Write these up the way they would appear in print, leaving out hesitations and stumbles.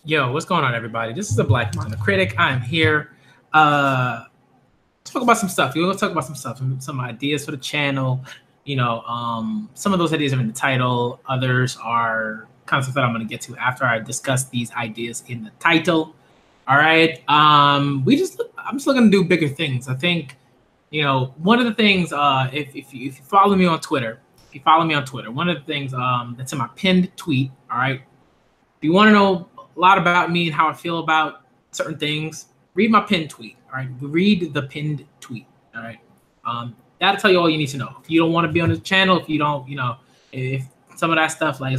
Yo, what's going on, everybody? This is the Black Manga Critic. I'm here to talk about some stuff. We're gonna talk about some stuff, some ideas for the channel. Some of those ideas are in the title. Others are kind of stuff that I'm gonna get to after I discuss these ideas in the title. All right. I'm just looking to do bigger things. I think, one of the things, if you follow me on Twitter, one of the things that's in my pinned tweet. All right. If you want to know a lot about me and how I feel about certain things, read my pinned tweet. All right, read the pinned tweet. All right, that'll tell you all you need to know. If you don't want to be on the channel, if you don't, if some of that stuff like,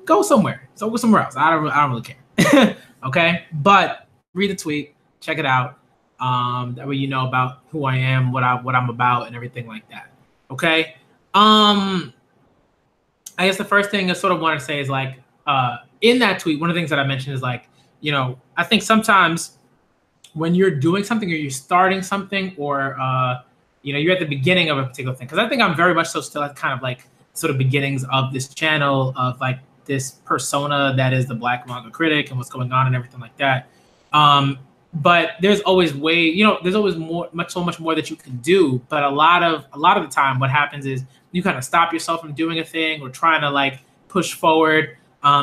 go somewhere, so go somewhere else. I don't really care. Okay, but read the tweet, check it out. That way you know about who I am, what I'm about, and everything like that. Okay. I guess the first thing I sort of want to say is like, in that tweet, one of the things that I mentioned is like, I think sometimes when you're doing something or you're starting something or, you're at the beginning of a particular thing, because I think I'm very much so still at kind of like sort of beginnings of this channel of like this persona that is the Black Manga Critic and what's going on and everything like that. But there's always there's always so much more that you can do. But a lot of the time, what happens is you kind of stop yourself from doing a thing or trying to like push forward.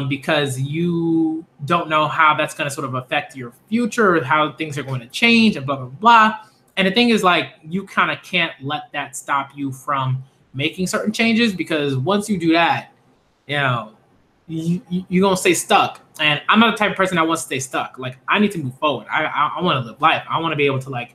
Because you don't know how that's going to sort of affect your future, or how things are going to change, and blah, blah, blah. And the thing is, like, you kind of can't let that stop you from making certain changes, because once you do that, you're going to stay stuck. And I'm not the type of person that wants to stay stuck. Like, I need to move forward. I want to live life. I want to be able to, like,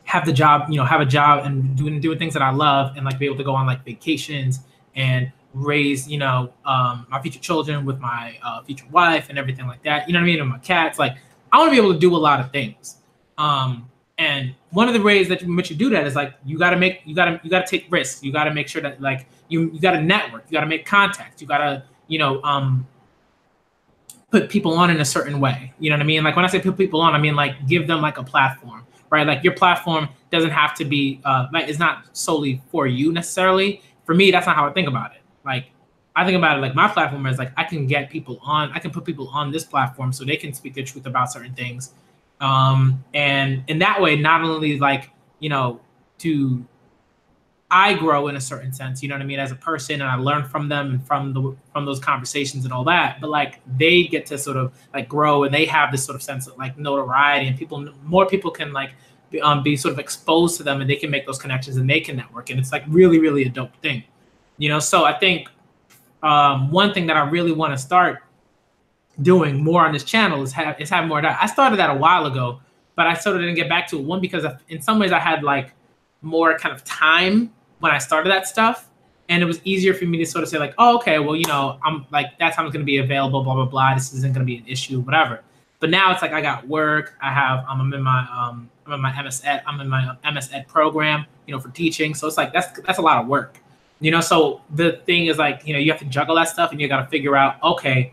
have a job and doing things that I love, and like be able to go on like vacations and raise my future children with my future wife and everything like that, you know what I mean, and my cats. Like, I want to be able to do a lot of things, and one of the ways that you do that is like you got to take risks. You got to make sure that like you got to network, you got to make contacts, you got to put people on in a certain way, you know what I mean. Like when I say put people on, I mean like give them like a platform, right? Like your platform doesn't have to be like, it's not solely for you necessarily. For me, that's not how I think about it. Like, I think about it like my platform is like I can get people on, I can put people on this platform so they can speak their truth about certain things. And in that way, not only like, do I grow in a certain sense, you know what I mean, as a person, and I learn from them and from those conversations and all that, but like they get to sort of like grow, and they have this sort of sense of like notoriety, and more people can like be sort of exposed to them, and they can make those connections and they can network. And it's like really, really a dope thing. So I think one thing that I really want to start doing more on this channel is have more of that. I started that a while ago, but I sort of didn't get back to it. One, because in some ways I had like more kind of time when I started that stuff, and it was easier for me to sort of say like, oh, okay, well, I'm like, that time's going to be available, blah, blah, blah. This isn't going to be an issue, whatever. But now it's like I got work. I'm in my MS Ed program, for teaching. So it's like that's a lot of work. So the thing is like, you have to juggle that stuff, and you got to figure out, okay,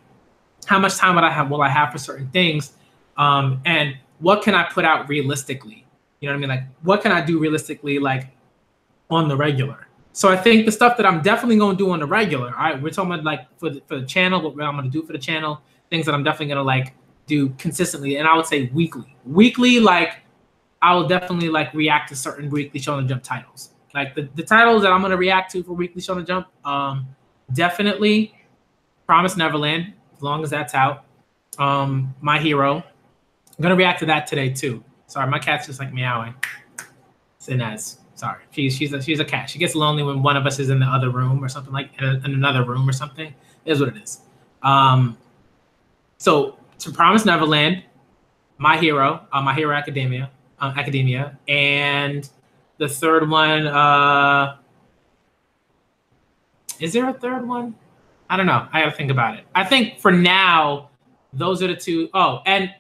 how much time will I have for certain things? And what can I put out realistically? You know what I mean? Like, what can I do realistically, like on the regular? So I think the stuff that I'm definitely going to do on the regular, all right, we're talking about like for the channel, what I'm going to do for the channel, things that I'm definitely going to like do consistently. And I would say weekly, like I will definitely like react to certain Weekly Shonen Jump titles. Like the titles that I'm going to react to for Weekly Shonen Jump, definitely Promised Neverland, as long as that's out. My Hero. I'm going to react to that today too. Sorry, my cat's just like meowing. It's Inez. Sorry, she's a cat. She gets lonely when one of us is in the other room or something, like in another room or something. It is what it is. So to Promised Neverland, My Hero, My Hero Academia, and the third one, is there a third one? I don't know. I gotta think about it. I think for now, those are the two. Oh, and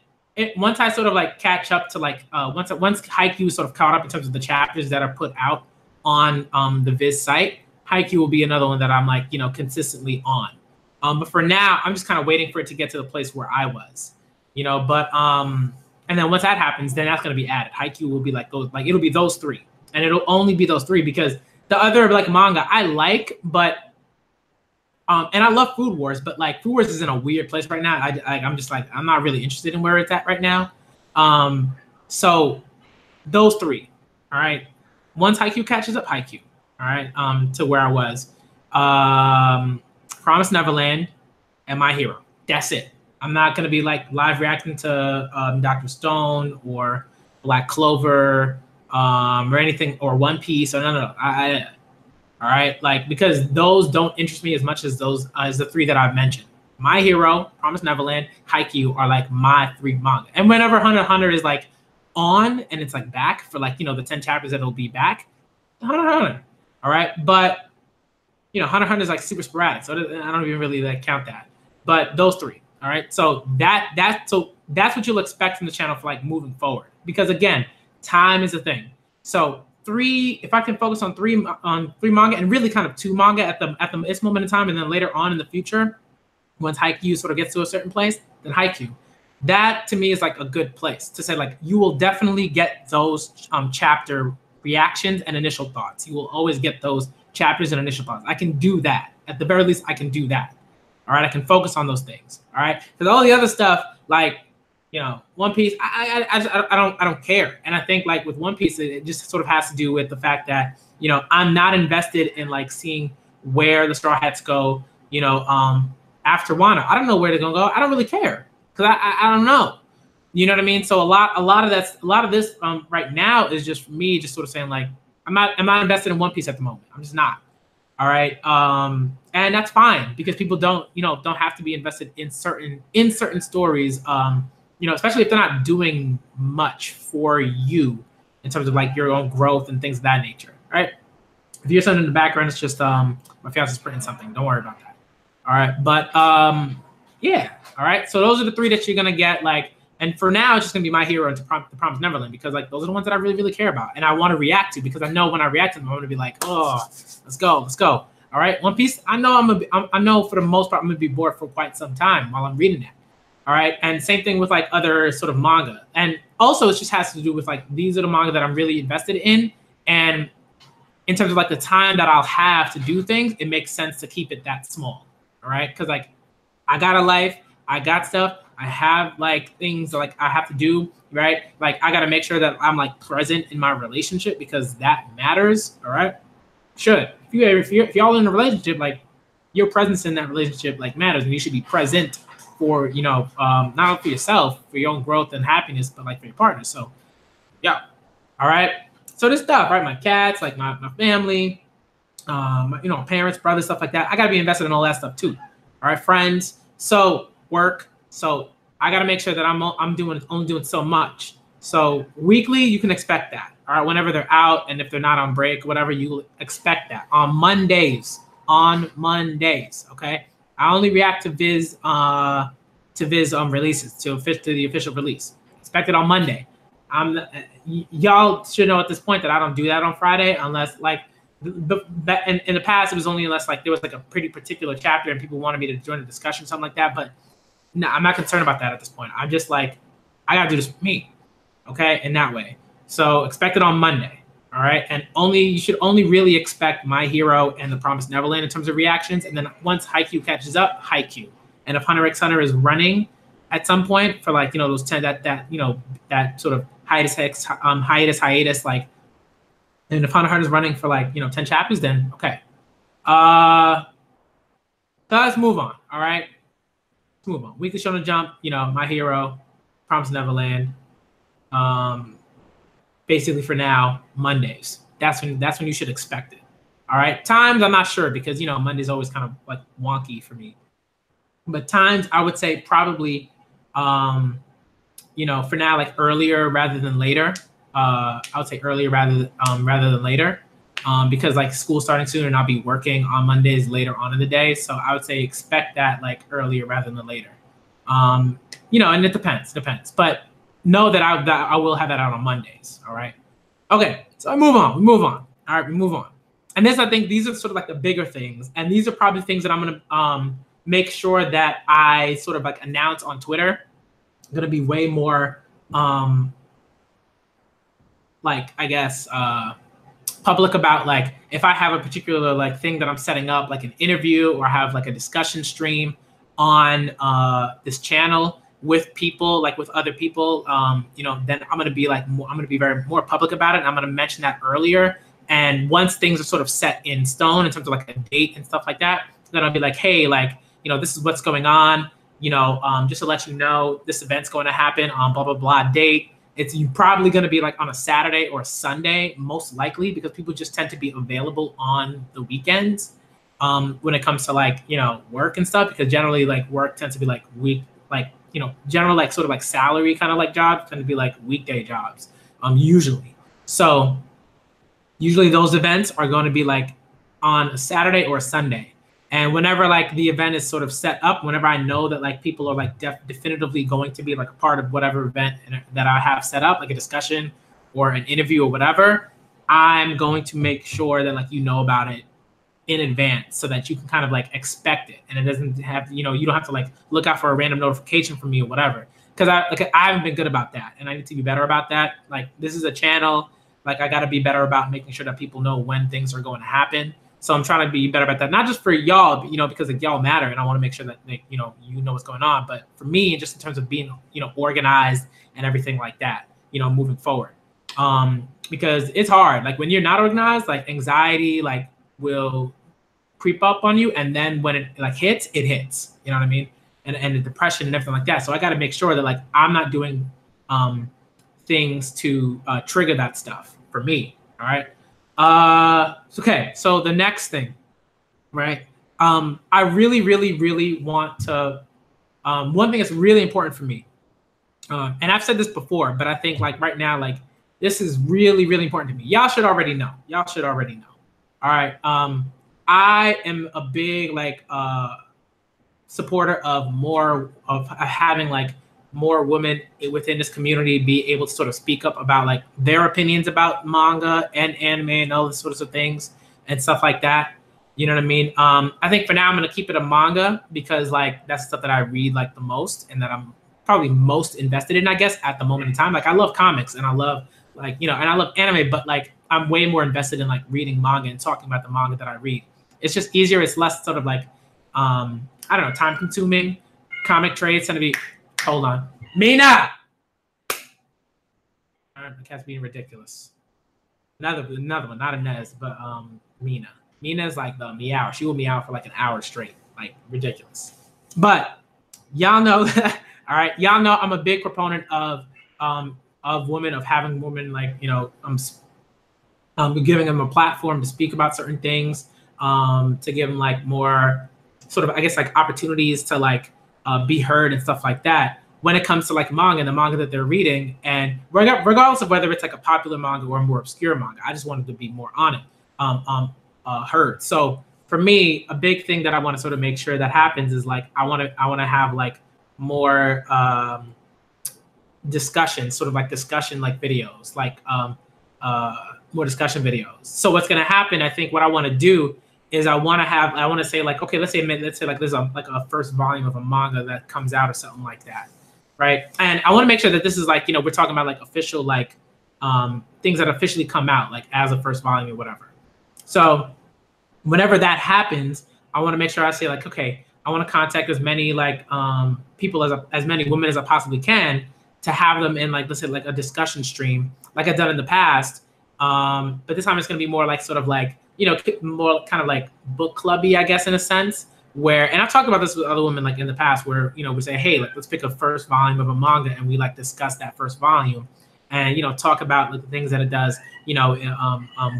once I sort of like catch up to like once Haikyuu is sort of caught up in terms of the chapters that are put out on the Viz site, Haikyuu will be another one that I'm like consistently on. But for now, I'm just kind of waiting for it to get to the place where I was, But and then once that happens, then that's gonna be added. Haikyuu will be like those, like it'll be those three, and it'll only be those three because the other like manga I like, but And I love Food Wars, but like Food Wars is in a weird place right now. I'm just like, I'm not really interested in where it's at right now. So those three, all right. Once Haikyuu catches up, Haikyuu, all right, to where I was. Promise Neverland and My Hero. That's it. I'm not gonna be like live reacting to Dr. Stone or Black Clover or anything, or One Piece, or no. All right, like, because those don't interest me as much as those as the three that I've mentioned. My Hero, Promise Neverland, Haikyuu are like my three manga. And whenever Hunter x Hunter is like on and it's like back for like, the 10 chapters that it'll be back, Hunter x Hunter. All right, but Hunter x Hunter is like super sporadic, so I don't even really like count that. But those three, all right. So that's what you'll expect from the channel for like moving forward. Because again, time is a thing. So if I can focus on three manga, and really kind of two manga at this moment in time, and then later on in the future, once Haikyuu sort of gets to a certain place, then Haikyuu. That to me is like a good place to say, like, you will definitely get those chapter reactions and initial thoughts. You will always get those chapters and initial thoughts. I can do that. At the very least, I can do that. All right, I can focus on those things. All right, because all the other stuff, like, One Piece, I don't care. And I think like with One Piece, it just sort of has to do with the fact that I'm not invested in like seeing where the Straw Hats go. After Wano, I don't know where they're gonna go. I don't really care because I don't know. You know what I mean? So a lot of this right now is just me just sort of saying like I'm not invested in One Piece at the moment. I'm just not. All right, and that's fine because people don't have to be invested in certain stories. Especially if they're not doing much for you in terms of like your own growth and things of that nature. All right. If you're something in the background, it's just my fiance's printing something. Don't worry about that. All right. But yeah. All right. So those are the three that you're gonna get. Like, and for now, it's just gonna be My Hero and The Promised Neverland, because like those are the ones that I really, really care about and I want to react to, because I know when I react to them, I'm gonna be like, oh, let's go. All right. One Piece, I know for the most part I'm gonna be bored for quite some time while I'm reading that. All right. And same thing with like other sort of manga. And also it just has to do with like, these are the manga that I'm really invested in. And in terms of like the time that I'll have to do things, it makes sense to keep it that small. All right. Because like I got a life, I got stuff, I have like things that, like I have to do. Right. Like I got to make sure that I'm like present in my relationship, because that matters. All right. If y'all in a relationship, like your presence in that relationship like matters, and you should be present for not only for yourself, for your own growth and happiness, but like for your partner. So yeah. All right. So this stuff, right? My cats, like my family, parents, brothers, stuff like that. I gotta be invested in all that stuff too. All right, friends. So work. So I gotta make sure that I'm only doing so much. So weekly, you can expect that. All right, whenever they're out, and if they're not on break, whatever, you expect that on Mondays. Okay. I only react to Viz releases, to the official release. Expect it on Monday. Y'all should know at this point that I don't do that on Friday, unless like in the past it was only unless like there was like a pretty particular chapter and people wanted me to join the discussion, something like that. But no, I'm not concerned about that at this point. I'm just like, I gotta do this for me, okay, in that way. So expect it on Monday. All right, and you should only really expect My Hero and The Promised Neverland in terms of reactions, and then once Haikyuu catches up, Haikyuu. And if Hunter x Hunter is running at some point for like those 10 that sort of hiatus, like, and if Hunter x Hunter is running for like 10 chapters, then okay. So let's move on. All right, let's move on. Weekly Shonen Jump, My Hero, Promised Neverland. Basically for now, Mondays. That's when you should expect it. All right. Times I'm not sure, because Monday's always kind of like wonky for me. But times I would say probably for now, like earlier rather than later. I would say earlier rather than later. Because like school's starting soon and I'll be working on Mondays later on in the day. So I would say expect that like earlier rather than later. And it depends. But know that I will have that out on Mondays. All right. Okay. So we move on. All right. We move on. And I think these are sort of like the bigger things. And these are probably things that I'm going to make sure that I sort of like announce on Twitter. I'm going to be way more like, I guess, public about like if I have a particular like thing that I'm setting up, like an interview, or I have like a discussion stream on this channel with people, like with other people, you know, then I'm gonna be like I'm gonna be very more public about it. And I'm gonna mention that earlier. And once things are sort of set in stone in terms of like a date and stuff like that, then I'll be like, hey, like, you know, this is what's going on. You know, just to let you know, this event's going to happen on blah blah blah date. It's probably going to be like on a Saturday or a Sunday, most likely, because people just tend to be available on the weekends when it comes to like, you know, work and stuff, because generally like work tends to be like you know, general like sort of like salary kind of like jobs tend to be like weekday jobs usually. So usually those events are going to be like on a Saturday or a Sunday. And whenever like the event is sort of set up, whenever I know that like people are like definitively going to be like a part of whatever event that I have set up, like a discussion or an interview or whatever, I'm going to make sure that like you know about it in advance so that you can kind of like expect it, and it doesn't have, you know, you don't have to like look out for a random notification from me or whatever. Because I haven't been good about that, and I need to be better about that. Like this is a channel, like I got to be better about making sure that people know when things are going to happen. So I'm trying to be better about that, not just for y'all, you know, because like y'all matter, and I want to make sure that like, you know what's going on. But for me, just in terms of being, you know, organized and everything like that, you know, moving forward, because it's hard. Like when you're not organized, like anxiety like will creep up on you, and then when it like hits, it hits. You know what I mean? And the depression and everything like that. So I got to make sure that like I'm not doing things to trigger that stuff for me. All right. Okay, so the next thing, right? I really, really, really want to, one thing that's really important for me, and I've said this before, but I think like right now, like this is really, really important to me. Y'all should already know. Y'all should already know. All right. I am a big like supporter of having like more women within this community be able to sort of speak up about like their opinions about manga and anime and all these sorts of things and stuff like that. You know what I mean? I think for now I'm going to keep it a manga because like that's stuff that I read like the most and that I'm probably most invested in, I guess, at the moment in time. Like I love comics and I love like, you know, and I love anime, but like I'm way more invested in like reading manga and talking about the manga that I read. It's just easier. It's less sort of like, I don't know, time consuming. Comic trades tend to be, hold on. Mina! All right, the cat's being ridiculous. Another one, not Inez, but Mina. Mina's like the meow. She will meow for like an hour straight. Like ridiculous. But y'all know that, all right, y'all know I'm a big proponent of women, of having women like, you know, giving them a platform to speak about certain things, to give them like more sort of, I guess, like opportunities to like be heard and stuff like that when it comes to like manga and the manga that they're reading. And regardless of whether it's like a popular manga or a more obscure manga, I just wanted to be more on it, heard. So for me, a big thing that I want to sort of make sure that happens is like I want to have like more discussion, sort of like discussion like videos, like more discussion videos. So what's going to happen, I think what I want to do is I want to say like, okay, let's say like there's a first volume of a manga that comes out or something like that, right? And I want to make sure that this is like, you know, we're talking about like official like things that officially come out like as a first volume or whatever. So whenever that happens, I want to make sure I say like, okay, I want to contact as many like people as many women as I possibly can to have them in like, let's say like a discussion stream like I've done in the past. But this time it's going to be more like sort of like, you know, more kind of like book clubby, I guess, in a sense, where, and I've talked about this with other women like in the past where, you know, we say, hey, like, let's pick a first volume of a manga and we like discuss that first volume and, you know, talk about like, the things that it does, you know,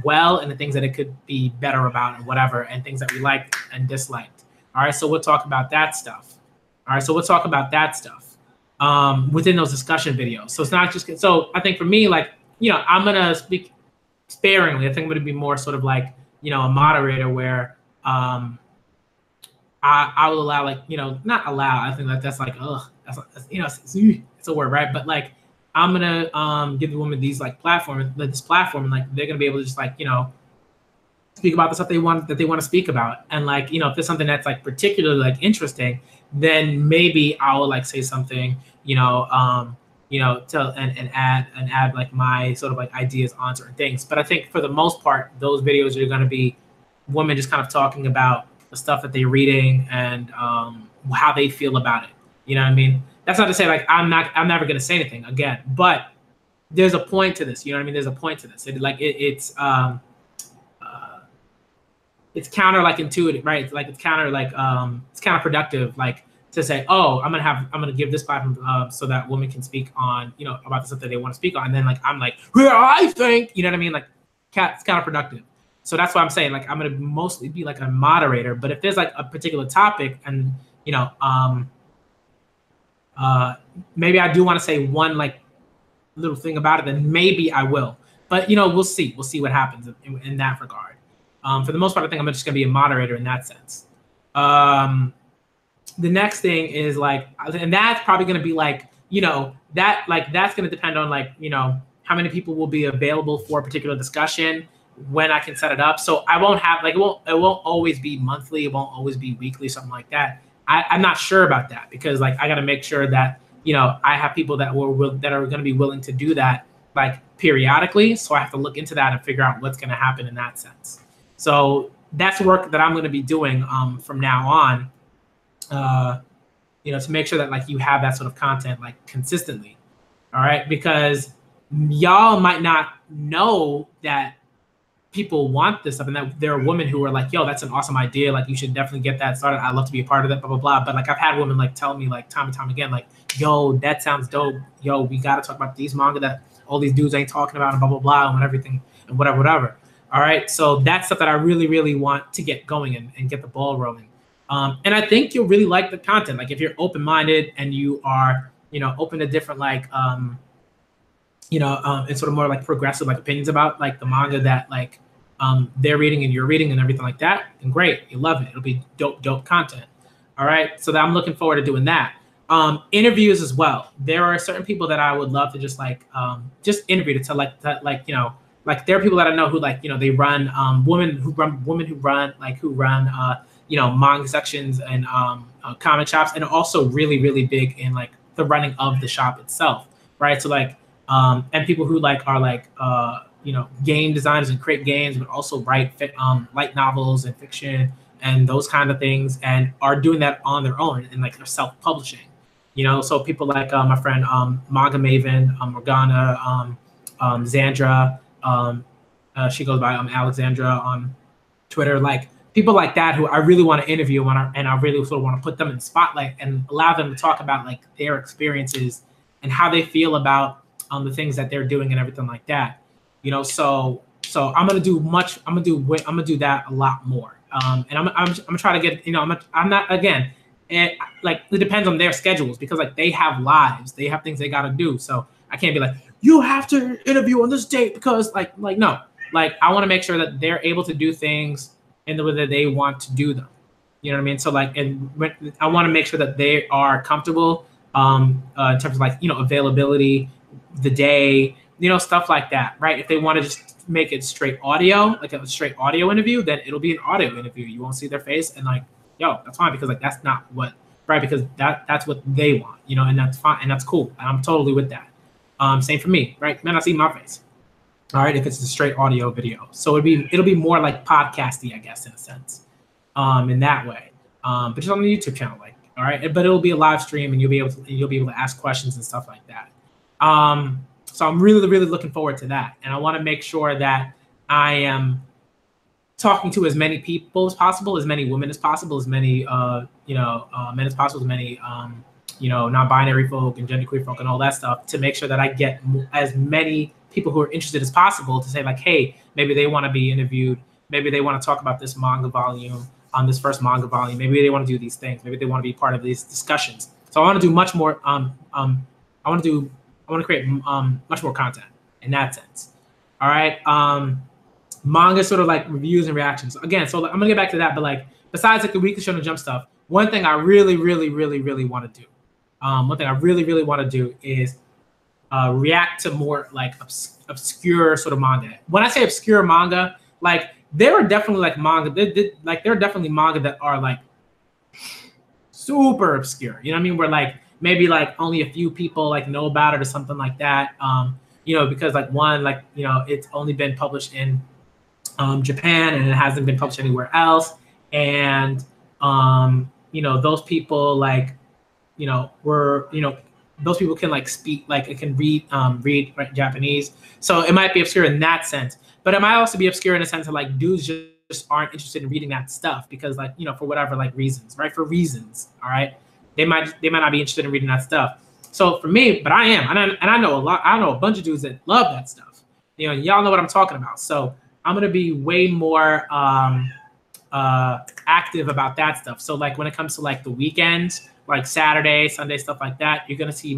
well, and the things that it could be better about and whatever, and things that we liked and disliked. All right. So we'll talk about that stuff. All right. So we'll talk about that stuff within those discussion videos. So it's not just, so I think for me, like, you know, I'm going to speak sparingly. I think I'm going to be more sort of like, you know, a moderator where I will allow, like, you know, not allow, I think that that's like, that's you know, it's a word, right? But like, I'm going to give the women these like this platform, and like, they're going to be able to just like, you know, speak about the stuff they want to speak about. And like, you know, if there's something that's like particularly like interesting, then maybe I will like say something, you know, and add like my sort of like ideas on certain things. But I think for the most part, those videos are going to be women just kind of talking about the stuff that they're reading and how they feel about it. You know what I mean? That's not to say like I'm never going to say anything again, but there's a point to this. You know what I mean? There's a point to this. It's counter like intuitive, right? Like it's counterproductive, like to say, oh, I'm gonna give this platform so that women can speak on, about the stuff that they want to speak on, and then like I'm like, well, I think, you know what I mean? Like, it's counterproductive. So that's why I'm saying like I'm gonna mostly be like a moderator. But if there's like a particular topic, and maybe I do want to say one like little thing about it, then maybe I will. But we'll see. We'll see what happens in that regard. For the most part, I think I'm just going to be a moderator in that sense. The next thing is like, and that's probably going to be like, that's going to depend on like, how many people will be available for a particular discussion, when I can set it up. So I won't have like, it won't always be monthly. It won't always be weekly, something like that. I'm not sure about that, because like, I got to make sure that, I have people that are going to be willing to do that like periodically. So I have to look into that and figure out what's going to happen in that sense. So that's work that I'm going to be doing from now on, to make sure that like you have that sort of content like consistently. All right. Because y'all might not know that people want this stuff, and that there are women who are like, yo, that's an awesome idea. Like, you should definitely get that started. I'd love to be a part of that, blah, blah, blah. But like, I've had women like tell me like time and time again, like, yo, that sounds dope. Yo, we got to talk about these manga that all these dudes ain't talking about, and blah, blah, blah, and everything, and whatever. All right. So that's stuff that I really, really want to get going and get the ball rolling. And I think you'll really like the content. Like, if you're open-minded and you are, open to different, like, and sort of more like progressive, like opinions about like the manga that like they're reading and you're reading and everything like that, then great. You love it. It'll be dope content. All right. So I'm looking forward to doing that. Interviews as well. There are certain people that I would love to just like, just interview to tell like, like there are people that I know who like, they run women who run manga sections and comic shops, and also really, really big in like the running of the shop itself, right? So like and people who like are like game designers and create games, but also write light novels and fiction and those kind of things, and are doing that on their own and like they're self-publishing. So people like my friend Manga Maven, Morgana, Xandra. She goes by Alexandra on Twitter. Like people like that who I really want to interview, and I really sort of want to put them in the spotlight and allow them to talk about like their experiences and how they feel about the things that they're doing and everything like that. So I'm gonna do that a lot more. And I'm gonna try to get, I'm not, again, and like it depends on their schedules, because like they have lives, they have things they gotta do. So I can't be like, you have to interview on this date, because like no, like I want to make sure that they're able to do things in the way that they want to do them. You know what I mean? So like, and I want to make sure that they are comfortable in terms of like, availability, the day, stuff like that, right? If they want to just make it straight audio, like a straight audio interview, then it'll be an audio interview. You won't see their face, and like, yo, that's fine, because like that's not what, right? Because that's what they want, and that's fine, and that's cool. And I'm totally with that. Same for me, right? Man, I see my face. All right, if it's a straight audio video, so it'll be more like podcasty, I guess, in a sense, in that way. But just on the YouTube channel, like, all right, but it'll be a live stream, and you'll be able to ask questions and stuff like that. So I'm really, really looking forward to that, and I want to make sure that I am talking to as many people as possible, as many women as possible, as many men as possible, as many non-binary folk and genderqueer folk and all that stuff, to make sure that I get as many people who are interested as possible to say like, hey, maybe they want to be interviewed. Maybe they want to talk about this manga volume, on this first manga volume. Maybe they want to do these things. Maybe they want to be part of these discussions. So I want to do much more. I want to create much more content in that sense. All right. Manga sort of like reviews and reactions. Again, so I'm gonna get back to that, but like besides like the Weekly Shonen Jump stuff, one thing I really, really, really, really want to do. One thing I really, really want to do is react to more like obscure sort of manga. When I say obscure manga, like there are definitely like manga, there are definitely manga that are like super obscure. You know what I mean? Where like maybe like only a few people like know about it or something like that. You know, because like one, like, you know, it's only been published in Japan and it hasn't been published anywhere else. And you know, those people like, you know, were, you know, those people can like speak, like it can read Japanese. So it might be obscure in that sense, but it might also be obscure in the sense of like dudes just aren't interested in reading that stuff because like, you know, for whatever like reasons, right? For reasons, all right? They might not be interested in reading that stuff. So for me, but I am, and I know a bunch of dudes that love that stuff. You know, y'all know what I'm talking about. So I'm gonna be way more active about that stuff. So like when it comes to like the weekends, like Saturday, Sunday, stuff like that, you're gonna see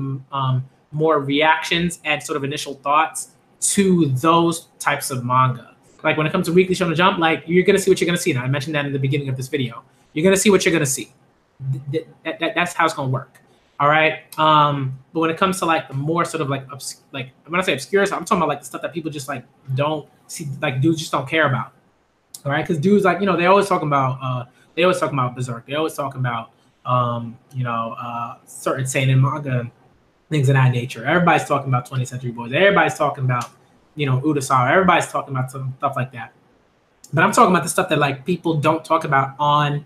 more reactions and sort of initial thoughts to those types of manga. Like when it comes to Weekly Shonen Jump, like you're gonna see what you're gonna see. And I mentioned that in the beginning of this video. You're gonna see what you're gonna see. That's how it's gonna work. All right. But when it comes to like the more sort of like when I say obscure, I'm talking about like the stuff that people just like don't see, like dudes just don't care about. All right, because dudes like, you know, they always talking about Berserk. They always talking about you know, certain seinen manga, things of that nature. Everybody's talking about 20th Century Boys. Everybody's talking about, you know, Urasawa. Everybody's talking about some stuff like that. But I'm talking about the stuff that like people don't talk about on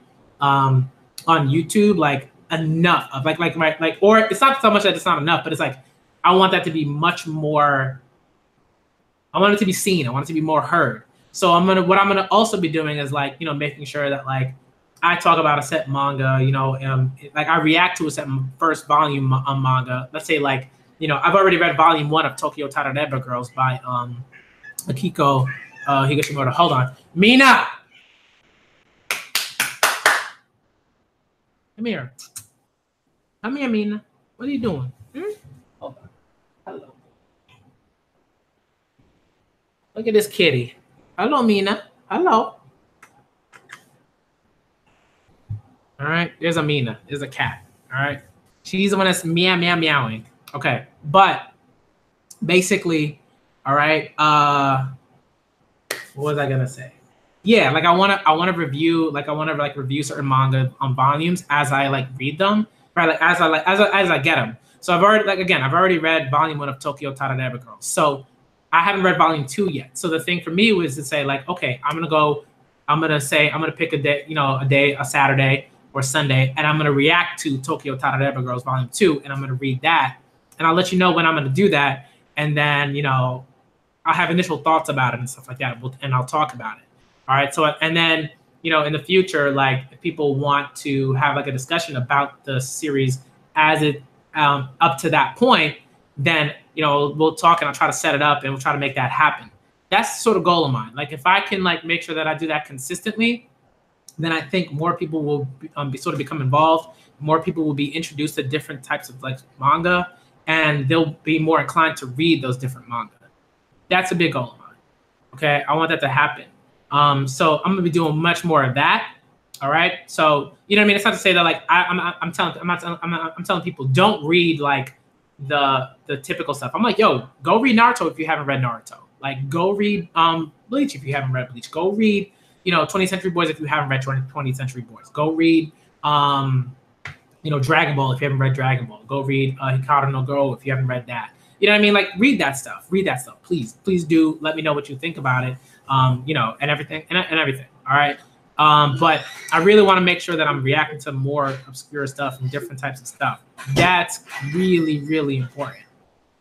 YouTube like enough of like or it's not so much that it's not enough, but it's like I want that to be much more. I want it to be seen. I want it to be more heard. So what I'm gonna also be doing is like, you know, making sure that like I talk about a set manga, you know, like I react to a set first volume manga. Let's say like, you know, I've already read volume 1 of Tokyo Taraneba Girls by Akiko Higashimoto. Hold on, Mina, come here, Mina. What are you doing? Hold on. Hello. Look at this kitty. Hello, Mina. Hello. All right, there's a Mina. There's a cat. All right, she's the one that's meowing. Okay, but basically, all right. What was I gonna say? Yeah, like I wanna review review certain manga on volumes as I like read them, right? Like as I get them. So I've already read volume 1 of Tokyo Taraneba Girls. So I haven't read volume 2 yet. So the thing for me was to say like, okay, I'm gonna pick a day, you know, a Saturday or Sunday, and I'm gonna react to Tokyo Taraneba Girls volume 2, and I'm gonna read that, and I'll let you know when I'm gonna do that, and then, you know, I'll have initial thoughts about it and stuff like that, and I'll talk about it. All right. So, and then, you know, in the future, like if people want to have like a discussion about the series as it up to that point, then, you know, we'll talk and I'll try to set it up and we'll try to make that happen. That's the sort of goal of mine. Like if I can like make sure that I do that consistently, then I think more people will become involved. More people will be introduced to different types of like manga, and they'll be more inclined to read those different manga. That's a big goal of mine. Okay, I want that to happen. So I'm gonna be doing much more of that. All right. So you know what I mean. It's not to say that like I'm telling people don't read like the typical stuff. I'm like, yo, go read Naruto if you haven't read Naruto. Like go read Bleach if you haven't read Bleach. Go read, you know, 20th Century Boys if you haven't read 20th Century Boys. Go read you know, Dragon Ball if you haven't read Dragon Ball. Go read Hikaru no Go if you haven't read that. You know what I mean? Like read that stuff. Read that stuff. Please do let me know what you think about it. You know, and everything and everything. All right. But I really want to make sure that I'm reacting to more obscure stuff and different types of stuff. That's really, really important.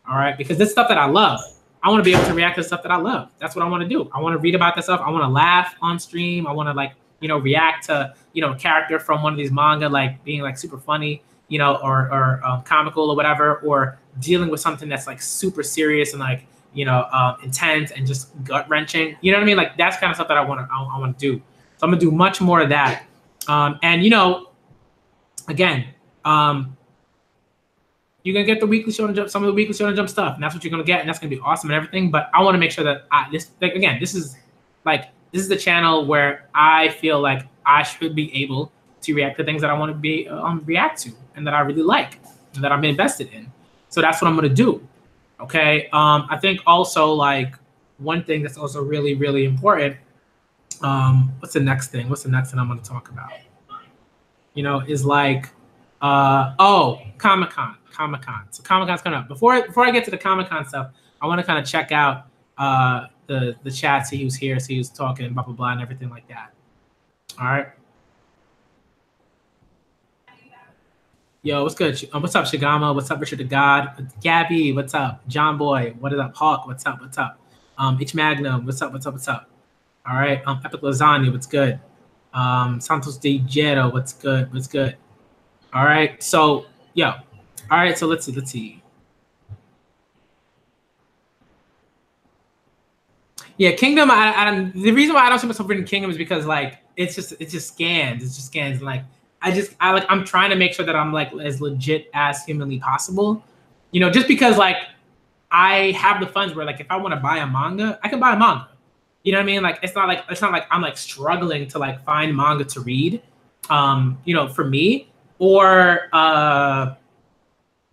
All right. Because this stuff that I love, I want to be able to react to stuff that I love. That's what I want to do. I want to read about this stuff. I want to laugh on stream. I want to like, you know, react to, you know, a character from one of these manga, like being like super funny, you know, or comical or whatever, or dealing with something that's like super serious and like, you know, intense and just gut wrenching. You know what I mean? Like that's kind of stuff that I want to do. So I'm gonna do much more of that. And you know, again, you're gonna get the Weekly Shonen Jump, some of the Weekly Shonen Jump stuff, and that's what you're gonna get, and that's gonna be awesome and everything. But I want to make sure that this is the channel where I feel like I should be able to react to things that I want to be react to and that I really like and that I'm invested in. So that's what I'm gonna do. Okay. I think also like one thing that's also really, really important. What's the next thing? What's the next thing I'm going to talk about? You know, is like Oh, Comic-Con. Comic-Con. So Comic-Con's coming up. Before I get to the Comic-Con stuff, I want to kind of check out the chat, see who's here, see who's talking, blah blah blah, and everything like that. All right. Yo, what's good? What's up, Shigama? What's up, Richard the God? Gabby, what's up? John Boy, what is up? Hawk, what's up? What's up? H Magnum, what's up? What's up? What's up? All right. Epic Lasagna, what's good? Santos De Jero, what's good? What's good? All right. So, yo. All right. So let's see. Yeah, Kingdom. The reason why I don't see myself reading Kingdom is because like it's just scans. It's just scans. Like I'm trying to make sure that I'm like as legit as humanly possible. You know, just because like I have the funds where like if I want to buy a manga, I can buy a manga. You know what I mean? Like it's not like I'm like struggling to like find manga to read. You know, for me, or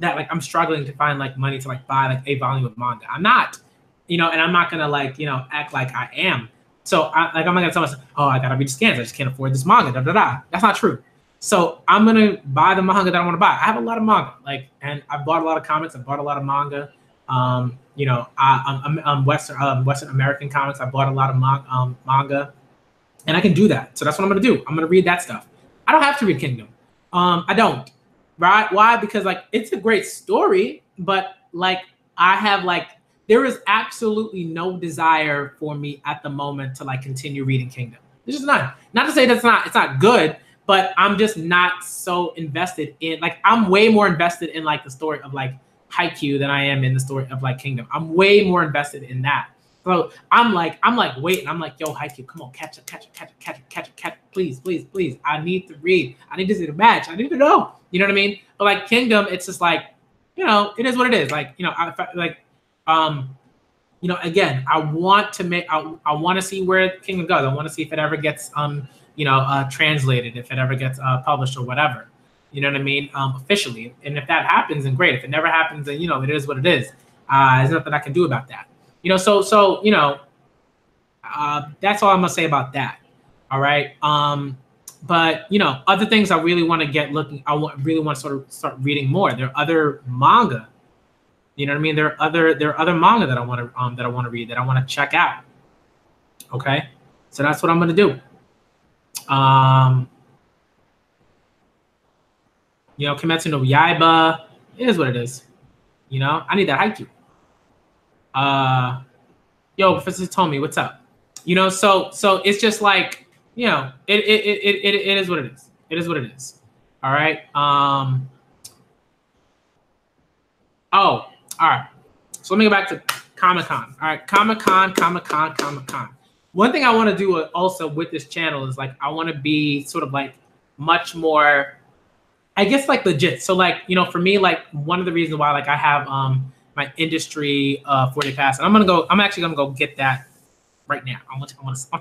that like I'm struggling to find like money to like buy like a volume of manga. I'm not, you know, and I'm not gonna like, you know, act like I am. So I'm not gonna tell myself, oh, I gotta read the scans. I just can't afford this manga. Da da da. That's not true. So I'm gonna buy the manga that I want to buy. I have a lot of manga, like, and I've bought a lot of comics. I've bought a lot of manga. You know, I'm Western American comics. I bought a lot of manga, and I can do that. So that's what I'm gonna do. I'm gonna read that stuff. I don't have to read Kingdom. I don't. Right? Why? Because like it's a great story, but like I have like there is absolutely no desire for me at the moment to like continue reading Kingdom. There's just none. Not to say it's not good, but I'm just not so invested in like I'm way more invested in like the story of like Haikyuu than I am in the story of like Kingdom. I'm way more invested in that. So I'm like waiting. I'm like, yo, Haikyuu, come on, catch it, please. I need to read. I need to see the match. I need to know. You know what I mean? But like Kingdom, it's just like, you know, it is what it is. Like, you know, you know, again, I want to see where Kingdom goes. I want to see if it ever gets, you know, translated, if it ever gets published or whatever. You know what I mean? Officially. And if that happens, then great. If it never happens, then, you know, it is what it is. There's nothing I can do about that. You know, so you know, that's all I'm gonna say about that. All right. But you know, other things I really want to get looking. Really want to sort of start reading more. There are other manga. You know what I mean? There are other manga that I want to read, that I want to check out. Okay, so that's what I'm gonna do. You know, Kimetsu no Yaiba, it is what it is. You know, I need that Haikyuu. Yo, Professor Tommy, what's up? You know, so it's just like, you know, it is what it is. It is what it is. All right. Oh, all right. So let me go back to Comic-Con. All right, Comic-Con. One thing I want to do also with this channel is like I want to be sort of like much more, I guess, like legit. So like, you know, for me, like one of the reasons why like I have my industry 40 pass, and I'm actually gonna go get that right now. I want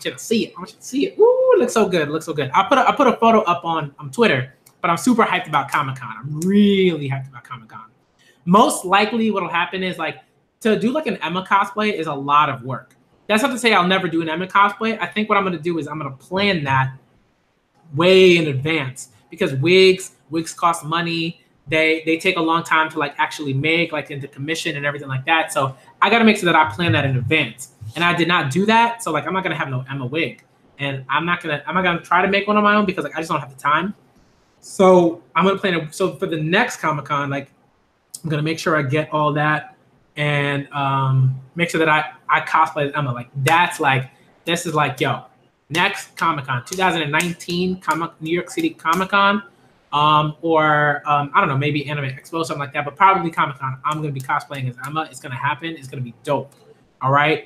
you to see it. I want you to see it. Ooh, it looks so good. It looks so good. I put a photo up on Twitter, but I'm super hyped about Comic-Con. I'm really hyped about Comic-Con. Most likely what'll happen is like to do like an Emma cosplay is a lot of work. That's not to say I'll never do an Emma cosplay. I think what I'm gonna do is I'm gonna plan that way in advance, because wigs cost money. They take a long time to like actually make, like into commission and everything like that. So I got to make sure that I plan that in advance. And I did not do that. So like I'm not gonna have no Emma wig, and I'm not gonna try to make one on my own because like I just don't have the time. So I'm gonna plan it. So for the next Comic-Con, like I'm gonna make sure I get all that, and make sure that I cosplay as Emma. Like that's like, this is like, yo, next Comic-Con 2019 New York City Comic-Con. Or I don't know, maybe Anime Expo, something like that, but probably Comic-Con. I'm gonna be cosplaying as Emma. It's gonna happen. It's gonna be dope. All right.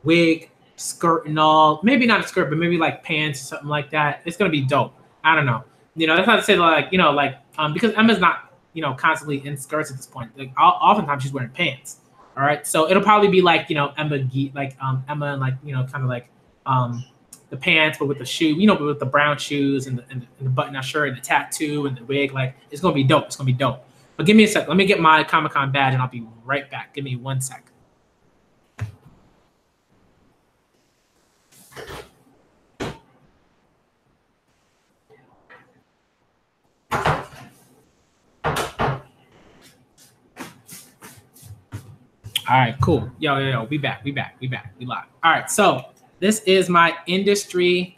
Wig, skirt, and all. Maybe not a skirt, but maybe like pants or something like that. It's gonna be dope. I don't know. You know, that's not to say like, you know, like because Emma's not, you know, constantly in skirts at this point. Like oftentimes she's wearing pants. All right. So it'll probably be like, you know, Emma and like, you know, kind of like the pants, but with the shoe, you know, with the brown shoes and the button-up shirt and the tattoo and the wig. Like it's gonna be dope. It's gonna be dope. But give me a sec. Let me get my Comic-Con badge and I'll be right back. Give me 1 sec. All right, cool. Yo, we back. We live. All right, so this is my industry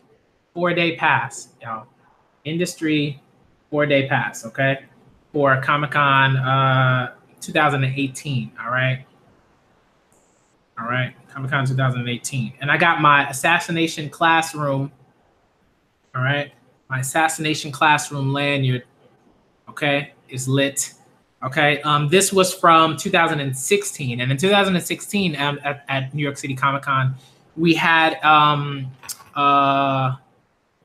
4-day pass, y'all. Industry 4-day pass, okay? For Comic-Con 2018, all right? All right, Comic-Con 2018. And I got my Assassination Classroom, all right? My Assassination Classroom lanyard, okay, is lit. Okay, this was from 2016, and in 2016 at New York City Comic Con, we had what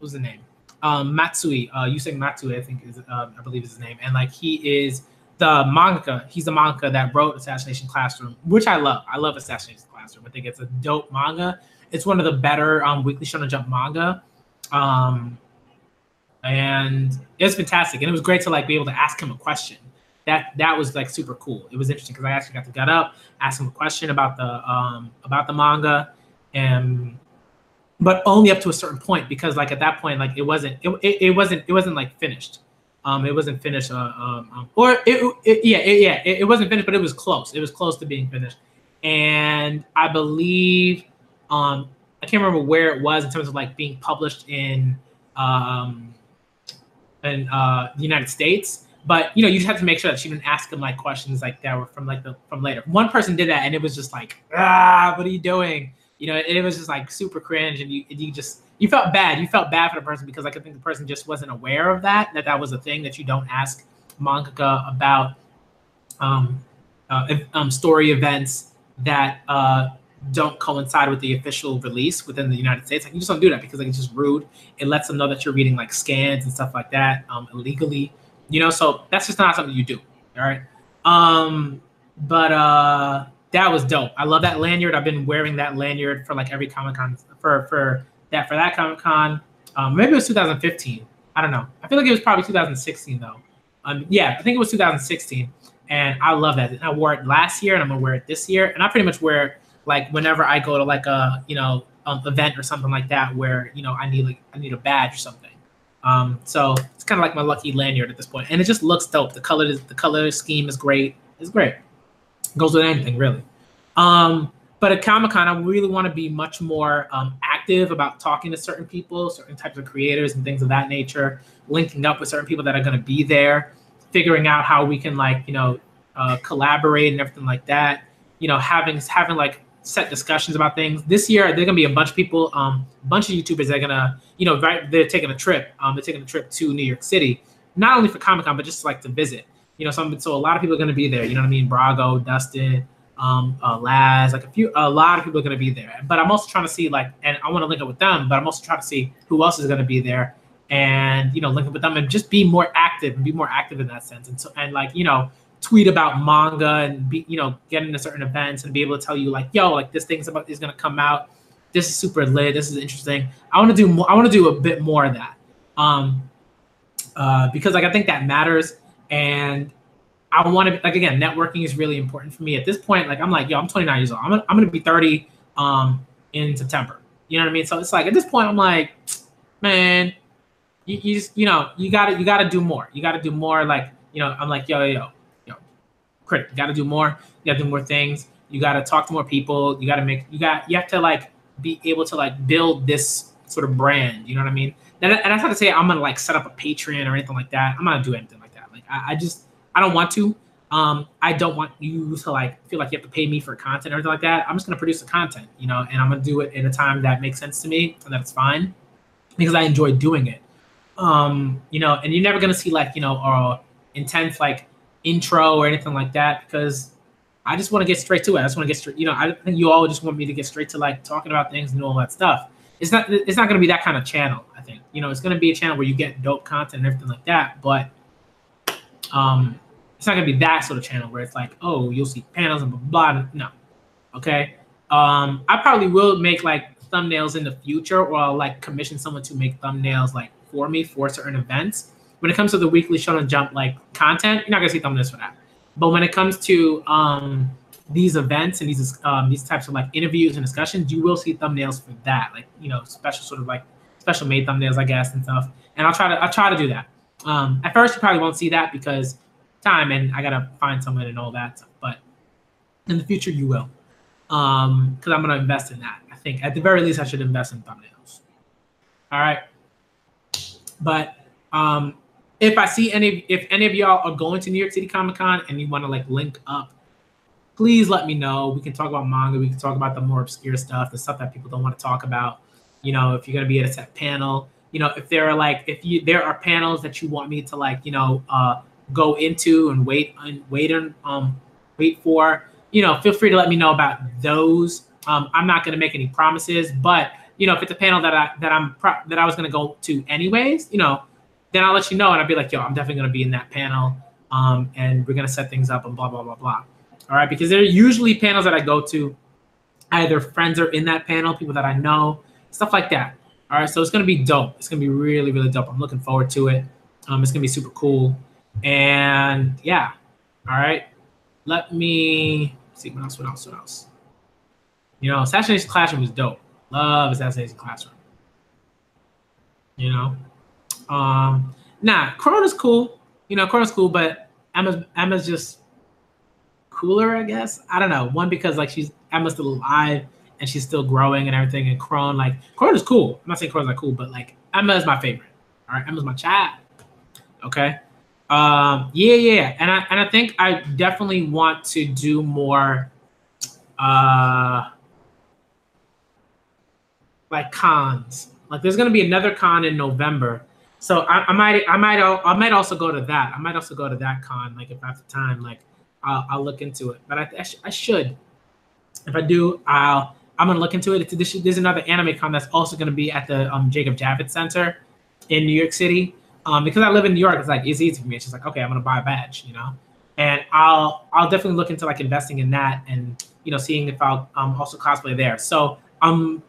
was the name? Matsui, Yusei Matsui, I think I believe is his name, and like he is the manga. He's the manga that wrote Assassination Classroom, which I love. I love Assassination Classroom. I think it's a dope manga. It's one of the better Weekly Shonen Jump manga. And it was fantastic, and it was great to like be able to ask him a question. That was like super cool. It was interesting because I actually got to get up, ask him a question about the manga, and but only up to a certain point, because like at that point like it wasn't like finished. It wasn't finished, it wasn't finished, but it was close. It was close to being finished, and I believe I can't remember where it was in terms of like being published in the United States. But you know, you just have to make sure that you didn't ask him like questions like that were from later. One person did that, and it was just like, what are you doing? You know, it was just like super cringe, and you felt bad. You felt bad for the person because like I think the person just wasn't aware of that was a thing that you don't ask mangaka about story events that don't coincide with the official release within the United States. Like you just don't do that because like it's just rude. It lets them know that you're reading like scans and stuff like that illegally. You know, so that's just not something you do. All right. But that was dope. I love that lanyard. I've been wearing that lanyard for like every Comic-Con for that Comic-Con. Maybe it was 2015. I don't know. I feel like it was probably 2016 though. Yeah, I think it was 2016. And I love that. I wore it last year and I'm gonna wear it this year. And I pretty much wear it like whenever I go to like a, you know, event or something like that where, you know, I need a badge or something. So it's kind of like my lucky lanyard at this point, and it just looks dope. The color scheme is great. It's great. It goes with anything really. But at Comic-Con, I really want to be much more active about talking to certain people, certain types of creators and things of that nature, linking up with certain people that are going to be there, figuring out how we can like, you know, collaborate and everything like that. You know, having like set discussions about things. This year, there's gonna be a bunch of people, a bunch of YouTubers that are gonna, you know, they're taking a trip. They're taking a trip to New York City, not only for Comic-Con, but just like to visit. You know, so a lot of people are gonna be there. You know what I mean? Brago, Dustin, Laz, like a lot of people are gonna be there. But I'm also trying to see like, and I want to link up with them, but I'm also trying to see who else is gonna be there, and you know, link up with them and just be more active in that sense. And so, and like, you know, tweet about manga and be, you know, get into certain events and be able to tell you like, yo, like this thing's is gonna come out. This is super lit. This is interesting. I want to do more. I want to do a bit more of that, because like I think that matters, and I want to like again, networking is really important for me at this point. Like I'm like, yo, I'm 29 years old. I'm gonna be 30 in September. You know what I mean? So it's like at this point, I'm like, man, you just, you know, you gotta do more. You gotta do more. Like, you know, I'm like, yo. Critic, you got to do more. You got to do more things. You got to talk to more people. You have to like be able to like build this sort of brand. You know what I mean? And that's not to say I'm gonna like set up a Patreon or anything like that. I'm not gonna do anything like that. Like I don't want to. I don't want you to like feel like you have to pay me for content or anything like that. I'm just gonna produce the content, you know, and I'm gonna do it in a time that makes sense to me and that's fine because I enjoy doing it. You know, and you're never gonna see like, you know, intense like intro or anything like that because I just want to get straight to it. I just want to get straight. You know, I think you all just want me to get straight to like talking about things and all that stuff. It's not going to be that kind of channel. I think, you know, it's going to be a channel where you get dope content and everything like that. But it's not going to be that sort of channel where it's like, oh, you'll see panels and blah blah. No, okay. I probably will make like thumbnails in the future, or I'll like commission someone to make thumbnails like for me for certain events. When it comes to the Weekly Shonen Jump like content, you're not gonna see thumbnails for that. But when it comes to these events and these types of like interviews and discussions, you will see thumbnails for that, like, you know, special made thumbnails, I guess, and stuff. And I'll try to do that. At first, you probably won't see that because time and I gotta find someone and all that stuff. But In the future, you will, because I'm gonna invest in that. I think at the very least, I should invest in thumbnails. All right, but if any of y'all are going to New York City Comic Con and you want to like link up, please let me know. We can talk about manga. We can talk about the more obscure stuff, the stuff that people don't want to talk about. You know, if you're gonna be at a set panel, you know, if there are panels that you want me to like, you know, go into and wait for, you know, feel free to let me know about those. I'm not gonna make any promises, but you know, if it's a panel that I was gonna go to anyways, you know, then I'll let you know and I'll be like, yo, I'm definitely gonna be in that panel, and we're gonna set things up and blah blah blah blah. All right, because there are usually panels that I go to, either friends are in that panel, people that I know, stuff like that. All right, so it's gonna be dope. It's gonna be really, really dope. I'm looking forward to it. It's gonna be super cool. And yeah, all right. Let me see what else. You know, Assassination Classroom is dope. Love Assassination Classroom. You know, Corona's cool. You know, Corona's cool, but Emma's just cooler, I guess. I don't know. One, because like Emma's still alive and she's still growing and everything. And Corona's cool. I'm not saying Corona's not cool, but like Emma is my favorite. All right, Emma's my child. Okay. Yeah. And I think I definitely want to do more like cons. Like there's gonna be another con in November. So I might also go to that. I might also go to that con, like if I have the time. Like I'll look into it. But I should. If I do, I'm gonna look into it. There's another anime con that's also gonna be at the Jacob Javits Center in New York City. Because I live in New York, it's easy for me. It's just like, okay, I'm gonna buy a badge, you know. And I'll definitely look into like investing in that and, you know, seeing if I'll also cosplay there. So I'm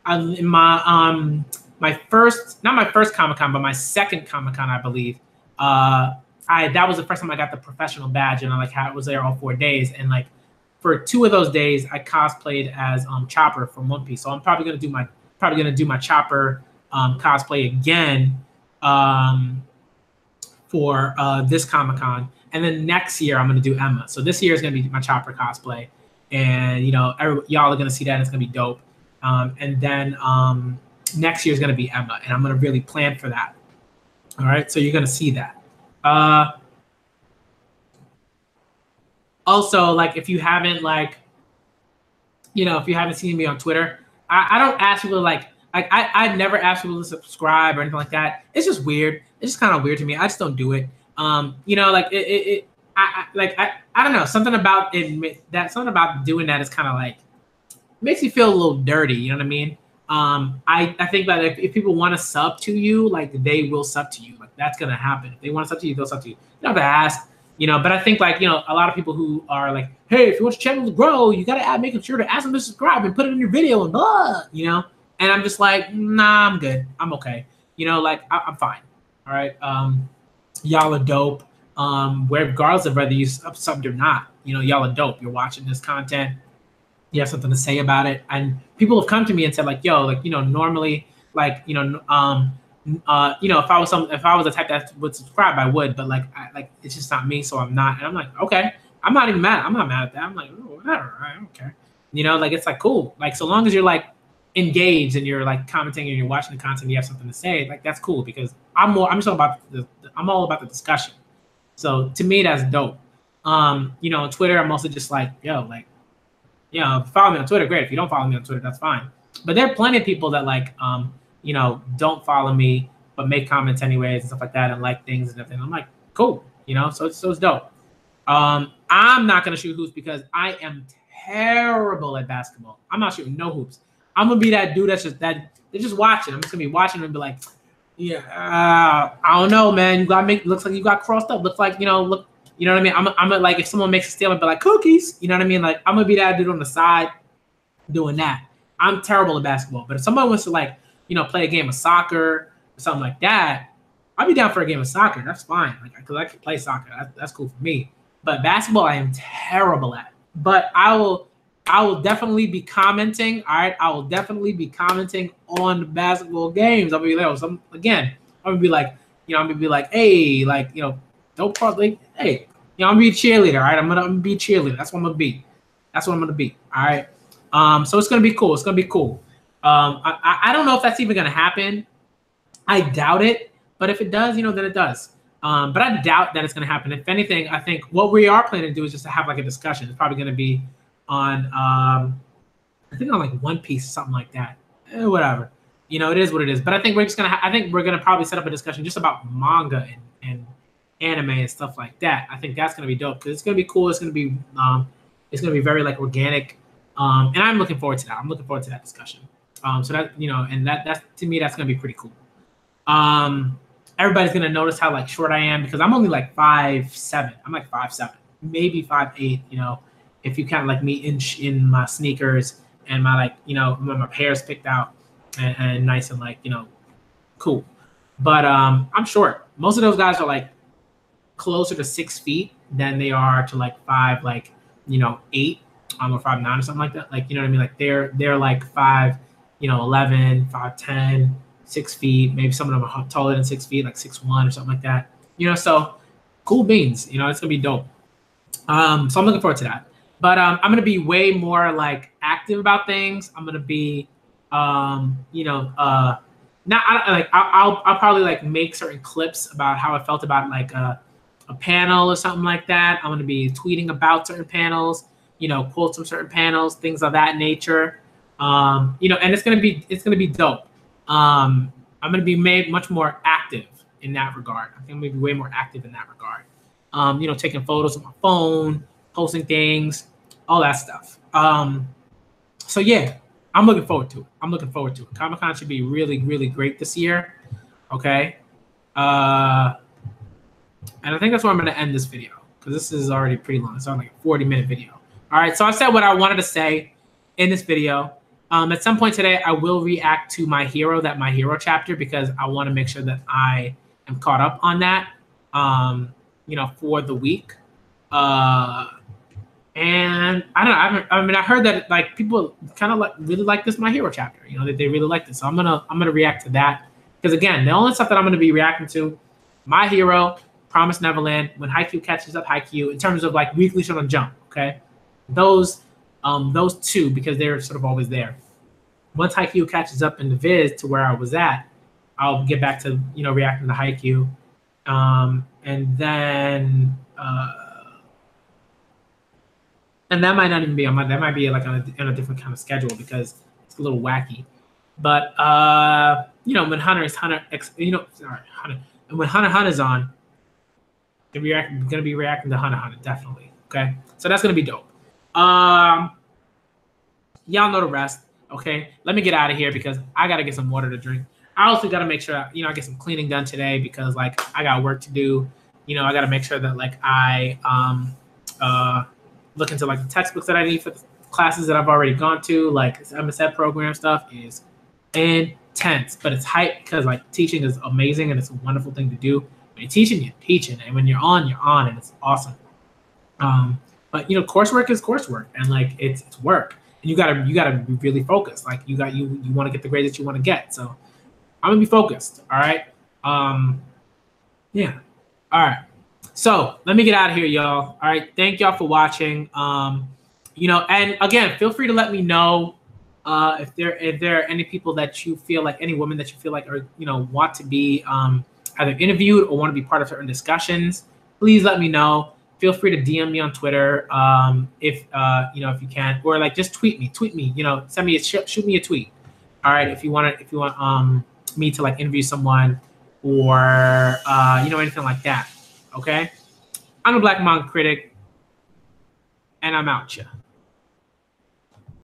in my first, not my first Comic-Con, but my second Comic-Con, I believe. That was the first time I got the professional badge, and I was there all 4 days. And like for 2 of those days, I cosplayed as Chopper from One Piece. So I'm probably gonna do my Chopper cosplay again for this Comic-Con. And then next year I'm gonna do Emma. So this year is gonna be my Chopper cosplay, and you know, y'all are gonna see that. And it's gonna be dope. And then next year is gonna be Emma, and I'm gonna really plan for that. All right, so you're gonna see that. Also, like if you haven't seen me on Twitter, I don't ask people I never ask people to subscribe or anything like that. It's just weird. It's just kind of weird to me. I just don't do it. You know, like I don't know, something about doing that is kind of like makes you feel a little dirty. You know what I mean? I think that if people want to sub to you, like they will sub to you. Like that's gonna happen. If they want to sub to you, they'll sub to you. You don't have to ask. You know, but I think like, you know, a lot of people who are like, hey, if you want your channel to grow, you gotta making sure to ask them to subscribe and put it in your video and blah, you know. And I'm just like, nah, I'm good. I'm okay. You know, like I'm fine. All right. Y'all are dope. Regardless of whether you subbed or not, you know, y'all are dope. You're watching this content. You have something to say about it. And people have come to me and said like, yo, like, you know, normally, like, you know, if I was the type that would subscribe, I would, but like, it's just not me, so I'm not. And I'm like, okay, I'm not even mad. I'm not mad at that. I'm like, oh, whatever, I don't care. You know, like it's like cool. Like so long as you're like engaged and you're like commenting and you're watching the content, and you have something to say, like that's cool because I'm all about the discussion. So to me, that's dope. You know, on Twitter, I'm also just like, yo, like, you know, if you follow me on Twitter, great. If you don't follow me on Twitter, that's fine. But there are plenty of people that like, you know, don't follow me but make comments anyways and stuff like that and like things and everything. I'm like, cool, you know, so it's dope. I'm not gonna shoot hoops because I am terrible at basketball. I'm not shooting no hoops. I'm gonna be that dude they're just watching. I'm just gonna be watching and be like, yeah, I don't know, man. Looks like you got crossed up. Looks like, you know, look, you know what I mean? I'm like, if someone makes a steal, I'd be like, cookies, you know what I mean? Like, I'm gonna be that dude on the side doing that. I'm terrible at basketball, but if somebody wants to like, you know, play a game of soccer or something like that, I'll be down for a game of soccer. That's fine, like, because I can play soccer. That's cool for me. But basketball, I am terrible at. But I will definitely be commenting. All right, I will definitely be commenting on the basketball games. I'll be like, I'm gonna be like, hey, like, you know, don't cross, like, hey, you know, I'm gonna be a cheerleader. All right, I'm gonna be a cheerleader. That's what I'm gonna be. That's what I'm gonna be. All right. So it's gonna be cool. It's gonna be cool. I don't know if that's even gonna happen. I doubt it, but if it does, then it does. But I doubt that it's gonna happen. If anything, I think what we are planning to do is just to have like a discussion. It's probably gonna be on I think on like One Piece or something like that. Whatever. It is what it is. But I think we're gonna probably set up a discussion just about manga and anime and stuff like that. I think that's gonna be dope because it's gonna be cool. It's gonna be very like organic. And I'm looking forward to that. I'm looking forward to that discussion. So that and that's to me that's gonna be pretty cool. Everybody's gonna notice how like short I am because I'm only like 5'7". I'm like 5'7", maybe 5'8". If you count like me in my sneakers and my like when my hair's picked out and nice and like cool. But I'm short. Most of those guys are like closer to 6 feet than they are to like 5 like 8 or 5'9" or something like that. Like what I mean? Like they're like 11, 5'10". 6 feet, maybe some of them are taller than 6 feet, like 6'1" or something like that. So cool beans. It's gonna be dope. So I'm looking forward to that. But I'm gonna be way more like active about things. I'm gonna be, I'll probably like make certain clips about how I felt about like a panel or something like that. I'm gonna be tweeting about certain panels, quotes from certain panels, things of that nature. And it's gonna be dope. I'm going to be made much more active in that regard. I think I'm going to be way more active in that regard. Taking photos on my phone, posting things, all that stuff. So yeah, I'm looking forward to it. Comic-Con should be really, really great this year. Okay. And I think that's where I'm going to end this video because this is already pretty long. It's like a 40-minute video. All right. So I said what I wanted to say in this video. At some point today, I will react to My Hero chapter because I want to make sure that I am caught up on that, for the week. And I don't know. I heard that like people kind of like really like this My Hero chapter. That they really like this. So I'm gonna react to that because again, the only stuff that I'm gonna be reacting to, My Hero, Promised Neverland, when Haikyuu catches up Haikyuu in terms of like weekly show on Jump. Okay, those two because they're sort of always there. Once Haikyuu catches up in the viz to where I was at, I'll get back to reacting to Haikyuu, and then that might not even be that might be like on a different kind of schedule because it's a little wacky. But when Hunter when Hunter's on, gonna be reacting to Hunter definitely. Okay, so that's gonna be dope. Y'all know the rest. Okay, let me get out of here because I gotta get some water to drink. I also gotta make sure I get some cleaning done today because like I got work to do. I gotta make sure that like I look into like the textbooks that I need for the classes that I've already gone to. Like this MSF program stuff is intense, but it's hype because like teaching is amazing and it's a wonderful thing to do. When you're teaching, and when you're on, and it's awesome. But coursework is coursework, and like it's work. You gotta be really focused. Like you want to get the grade that you want to get. So I'm gonna be focused. All right. Yeah. All right. So let me get out of here, y'all. All right. Thank y'all for watching. And again, feel free to let me know if there are any people that you feel like, any women that you feel like are want to be either interviewed or want to be part of certain discussions. Please let me know. Feel free to DM me on Twitter if you can, or like just tweet me. Send me shoot me a tweet. All right, if you want me to like interview someone or anything like that. Okay, I'm a Black Manga Critic, and I'm out, ya.